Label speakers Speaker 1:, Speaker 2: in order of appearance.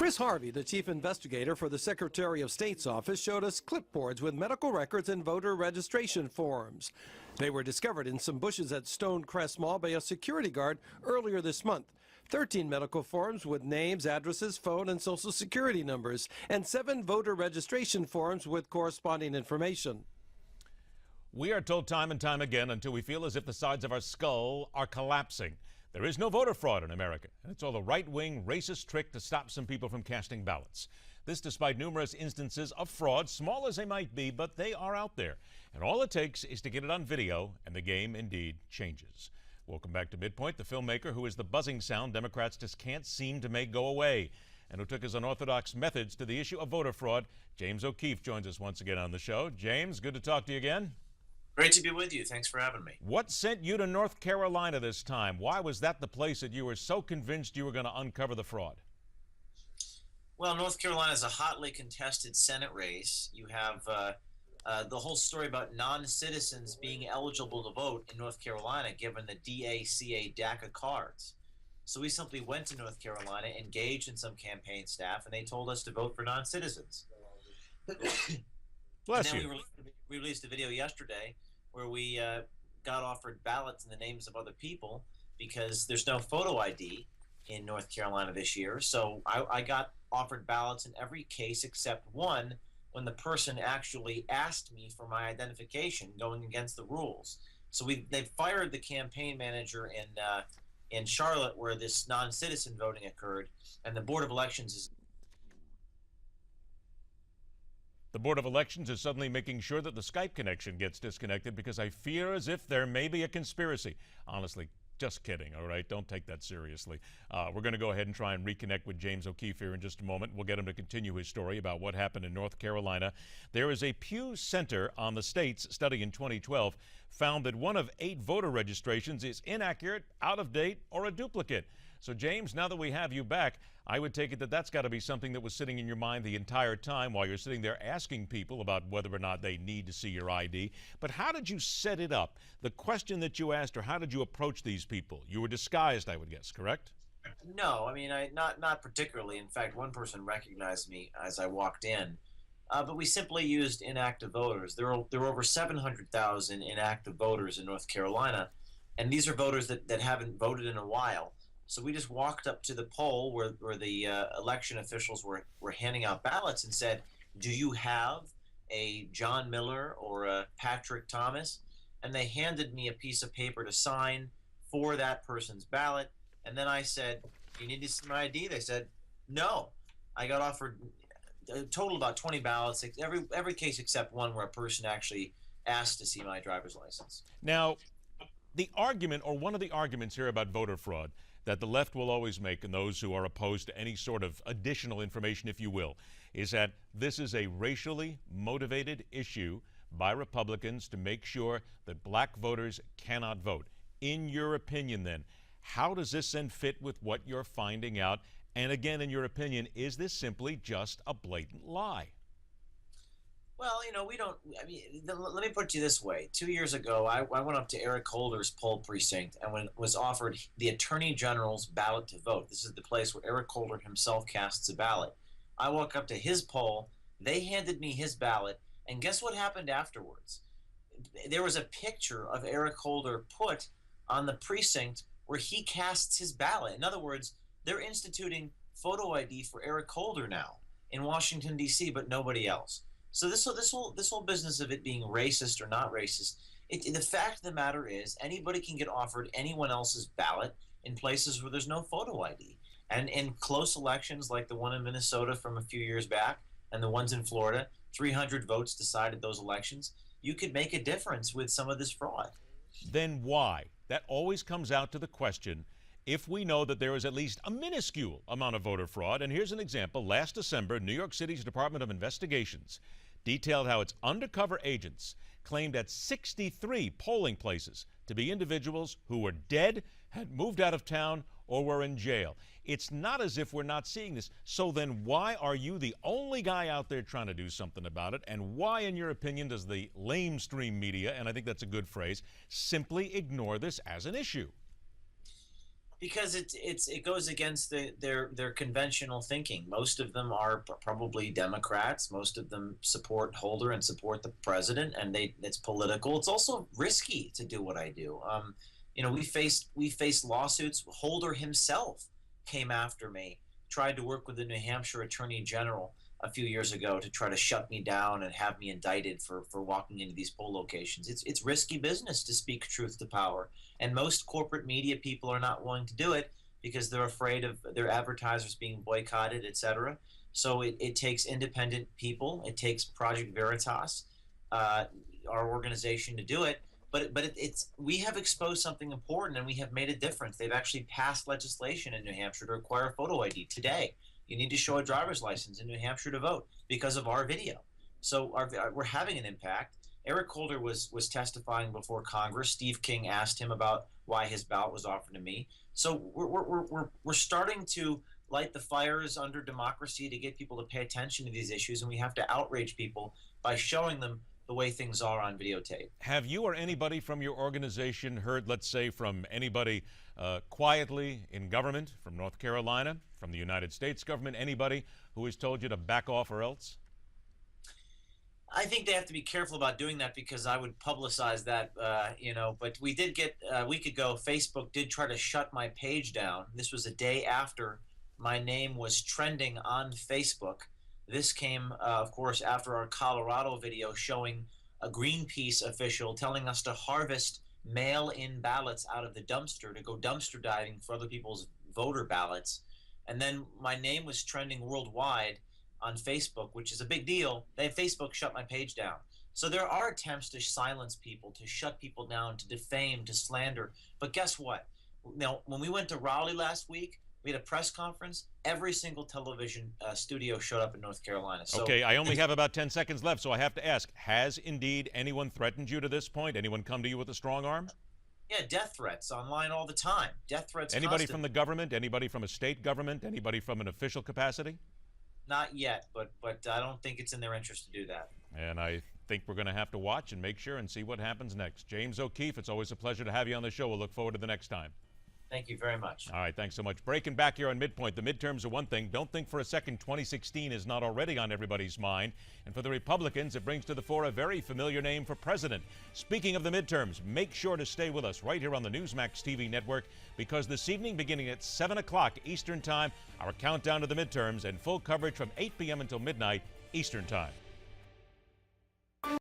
Speaker 1: Chris Harvey, the chief investigator for the Secretary of State's office, showed us clipboards with medical records and voter registration forms. They were discovered in some bushes at Stonecrest Mall by a security guard earlier this month. 13 medical forms with names, addresses, phone, and social security numbers, and 7 voter registration forms with corresponding information.
Speaker 2: We are told time and time again until we feel as if the sides of our skull are collapsing. There is no voter fraud in America, and it's all a right-wing, racist trick to stop some people from casting ballots. This despite numerous instances of fraud, small as they might be, but they are out there. And all it takes is to get it on video, and the game indeed changes. Welcome back to MidPoint, the filmmaker who is the buzzing sound Democrats just can't seem to make go away, and who took his unorthodox methods to the issue of voter fraud. James O'Keefe joins us once again on the show. James, good to talk to you again.
Speaker 3: Great to be with you. Thanks for having me.
Speaker 2: What sent you to North Carolina this time? Why was that the place that you were so convinced you were going to uncover the fraud?
Speaker 3: Well, North Carolina is a hotly contested Senate race. You have the whole story about non-citizens being eligible to vote in North Carolina given the DACA cards. So we simply went to North Carolina, engaged in some campaign staff, and they told us to vote for non-citizens.
Speaker 2: Bless
Speaker 3: and then
Speaker 2: you.
Speaker 3: We released a video yesterday where we got offered ballots in the names of other people because there's no photo ID in North Carolina this year. So I got offered ballots in every case except one when the person actually asked me for my identification, going against the rules. So they fired the campaign manager in Charlotte where this non-citizen voting occurred, and the Board of Elections is
Speaker 2: The Board of Elections is suddenly making sure that the Skype connection gets disconnected because I fear as if there may be a conspiracy. Honestly, just kidding, all right? Don't take that seriously. We're going to go ahead and try and reconnect with James O'Keefe here in just a moment. We'll get him to continue his story about what happened in North Carolina. There is a Pew Center on the state's study in 2012 found that 1 of 8 voter registrations is inaccurate, out of date, or a duplicate. So, James, now that we have you back, I would take it that that's got to be something that was sitting in your mind the entire time while you're sitting there asking people about whether or not they need to see your ID. But how did you set it up? The question that you asked, or how did you approach these people? You were disguised, I would guess, correct?
Speaker 3: No, I mean, not particularly. In fact, one person recognized me as I walked in. But we simply used inactive voters. There are over 700,000 inactive voters in North Carolina, and these are voters that haven't voted in a while. So we just walked up to the poll where the election officials were handing out ballots and said, do you have a John Miller or a Patrick Thomas? And they handed me a piece of paper to sign for that person's ballot. And then I said, you need to see my ID? They said, no. I got offered a total about 20 ballots, every case except one where a person actually asked to see my driver's license.
Speaker 2: Now, the argument, or one of the arguments here about voter fraud that the left will always make, and those who are opposed to any sort of additional information, if you will, is that this is a racially motivated issue by Republicans to make sure that black voters cannot vote. In your opinion, then, how does this then fit with what you're finding out? And again, in your opinion, is this simply just a blatant lie?
Speaker 3: Well, let me put it to you this way. 2 years ago, I went up to Eric Holder's poll precinct and was offered the Attorney General's ballot to vote. This is the place where Eric Holder himself casts a ballot. I walk up to his poll, they handed me his ballot, and guess what happened afterwards? There was a picture of Eric Holder put on the precinct where he casts his ballot. In other words, they're instituting photo ID for Eric Holder now in Washington, D.C., but nobody else. So this whole business of it being racist or not racist, the fact of the matter is anybody can get offered anyone else's ballot in places where there's no photo ID. And in close elections like the one in Minnesota from a few years back and the ones in Florida, 300 votes decided those elections, you could make a difference with some of this fraud.
Speaker 2: Then why? That always comes out to the question, if we know that there is at least a minuscule amount of voter fraud, and here's an example. Last December, New York City's Department of Investigations detailed how its undercover agents claimed at 63 polling places to be individuals who were dead, had moved out of town, or were in jail. It's not as if we're not seeing this. So then why are you the only guy out there trying to do something about it? And why, in your opinion, does the lamestream media, and I think that's a good phrase, simply ignore this as an issue?
Speaker 3: Because it goes against their conventional thinking. Most of them are probably Democrats. Most of them support Holder and support the president, and it's political. It's also risky to do what I do. We faced lawsuits. Holder himself came after me, tried to work with the New Hampshire Attorney General a few years ago to try to shut me down and have me indicted for walking into these poll locations. It's risky business to speak truth to power, and most corporate media people are not willing to do it because they're afraid of their advertisers being boycotted, etc. So it takes independent people. It takes Project Veritas, our organization, to do it. But we have exposed something important, and we have made a difference. They've actually passed legislation in New Hampshire to require photo ID today. You need to show a driver's license in New Hampshire to vote because of our video. So we're having an impact. Eric Holder was testifying before Congress. Steve King asked him about why his ballot was offered to me. So we're starting to light the fires under democracy to get people to pay attention to these issues, and we have to outrage people by showing them the way things are on videotape.
Speaker 2: Have you or anybody from your organization heard, let's say, from anybody quietly in government, from North Carolina, from the United States government, anybody who has told you to back off or else?
Speaker 3: I think they have to be careful about doing that because I would publicize that, But we did get, a week ago, Facebook did try to shut my page down. This was a day after my name was trending on Facebook. This came, of course, after our Colorado video showing a Greenpeace official telling us to harvest mail-in ballots out of the dumpster to go dumpster diving for other people's voter ballots. And then my name was trending worldwide on Facebook, which is a big deal. Facebook shut my page down. So there are attempts to silence people, to shut people down, to defame, to slander. But guess what? Now, when we went to Raleigh last week, we had a press conference. Every single television studio showed up in North Carolina. So,
Speaker 2: okay, I only have about 10 seconds left, so I have to ask, has indeed anyone threatened you to this point? Anyone come to you with a strong arm?
Speaker 3: Yeah, death threats online all the time. Death threats
Speaker 2: Anybody
Speaker 3: constant.
Speaker 2: from the government? Anybody from a state government? Anybody from an official capacity?
Speaker 3: Not yet, but I don't think it's in their interest to do that.
Speaker 2: And I think we're going to have to watch and make sure and see what happens next. James O'Keefe, it's always a pleasure to have you on the show. We'll look forward to the next time.
Speaker 3: Thank you very much.
Speaker 2: All right, thanks so much. Breaking back here on MidPoint, the midterms are one thing. Don't think for a second 2016 is not already on everybody's mind. And for the Republicans, it brings to the fore a very familiar name for president. Speaking of the midterms, make sure to stay with us right here on the Newsmax TV network, because this evening, beginning at 7 o'clock Eastern Time, our countdown to the midterms and full coverage from 8 p.m. until midnight Eastern Time.